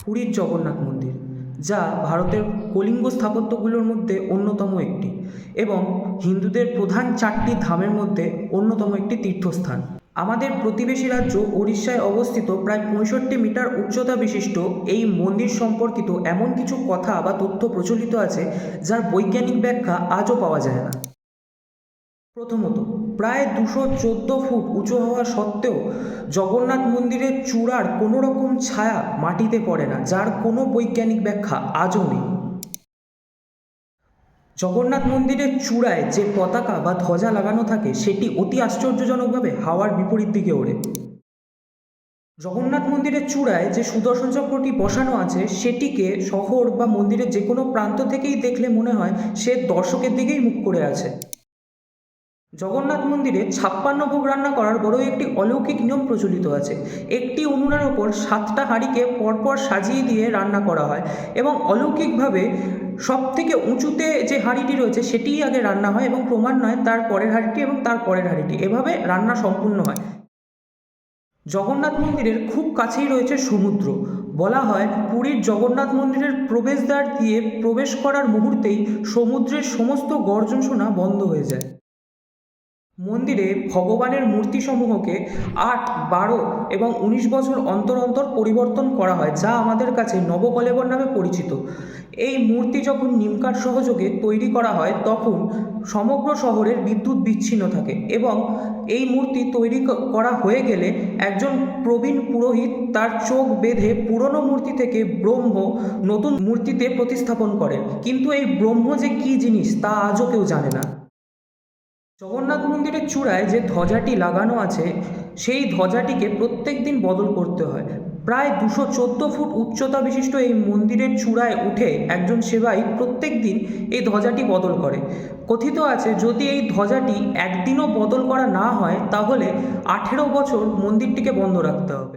পুরীর জগন্নাথ মন্দির, যা ভারতের কলিঙ্গ স্থাপত্যগুলোর মধ্যে অন্যতম একটি এবং হিন্দুদের প্রধান 4টি ধামের মধ্যে অন্যতম একটি তীর্থস্থান। আমাদের প্রতিবেশী রাজ্য উড়িষ্যায় অবস্থিত প্রায় 65 মিটার উচ্চতা বিশিষ্ট এই মন্দির সম্পর্কিত এমন কিছু কথা বা তথ্য প্রচলিত আছে যার বৈজ্ঞানিক ব্যাখ্যা আজও পাওয়া যায় না। প্রথমত, প্রায় 214 ফুট উঁচু হওয়া সত্ত্বেও জগন্নাথ মন্দিরের চূড়ার কোনো রকম ছায়া মাটিতে পড়ে না, যার কোনো বৈজ্ঞানিক ব্যাখ্যা আজও নেই। জগন্নাথ মন্দিরের চূড়ায় যে পতাকা বা ধ্বজা লাগানো থাকে সেটি অতি আশ্চর্যজনকভাবে হাওয়ার বিপরীত দিকে ওড়ে। জগন্নাথ মন্দিরের চূড়ায় যে সুদর্শন চক্রটি বসানো আছে সেটিকে শহর বা মন্দিরের যে কোনো প্রান্ত থেকেই দেখলে মনে হয় সে দর্শকের দিকেই মুখ করে আছে। জগন্নাথ মন্দিরে 56 ভোগ রান্না করার বড়ই একটি অলৌকিক নিয়ম প্রচলিত আছে। একটি উনুনের ওপর 7টা হাঁড়িকে পরপর সাজিয়ে দিয়ে রান্না করা হয় এবং অলৌকিকভাবে সব থেকে উঁচুতে যে হাঁড়িটি রয়েছে সেটিই আগে রান্না হয় এবং ক্রমান্বয়ে তার পরের হাঁড়িটি এবং তার পরের হাঁড়িটি, এভাবে রান্না সম্পূর্ণ হয়। জগন্নাথ মন্দিরের খুব কাছেই রয়েছে সমুদ্র। বলা হয় পুরীর জগন্নাথ মন্দিরের প্রবেশদ্বার দিয়ে প্রবেশ করার মুহূর্তেই সমুদ্রের সমস্ত গর্জন শোনা বন্ধ হয়ে যায়। মন্দিরে ভগবানের মূর্তিসমূহকে 8, 12 এবং 19 বছর অন্তর অন্তর পরিবর্তন করা হয়, যা আমাদের কাছে নবকলেবর নামে পরিচিত। এই মূর্তি যখন নিমকাঠ সহযোগে তৈরি করা হয় তখন সমগ্র শহরের বিদ্যুৎ বিচ্ছিন্ন থাকে এবং এই মূর্তি তৈরি করা হয়ে গেলে একজন প্রবীণ পুরোহিত তার চোখ বেঁধে পুরনো মূর্তি থেকে ব্রহ্ম নতুন মূর্তিতে প্রতিস্থাপন করেন, কিন্তু এই ব্রহ্ম যে কী জিনিস তা আজও কেউ জানে না। জগন্নাথ মন্দিরের চূড়ায় যে ধ্বজাটি লাগানো আছে সেই ধ্বজাটিকে প্রত্যেক দিন বদল করতে হয়। প্রায় 214 ফুট উচ্চতা বিশিষ্ট এই মন্দিরের চূড়ায় উঠে একজন সেবাই প্রত্যেক দিন এই ধ্বজাটি বদল করে। কথিত আছে যদি এই ধ্বজাটি একদিনও বদল করা না হয় তাহলে 18 বছর মন্দিরটিকে বন্ধ রাখতে হবে।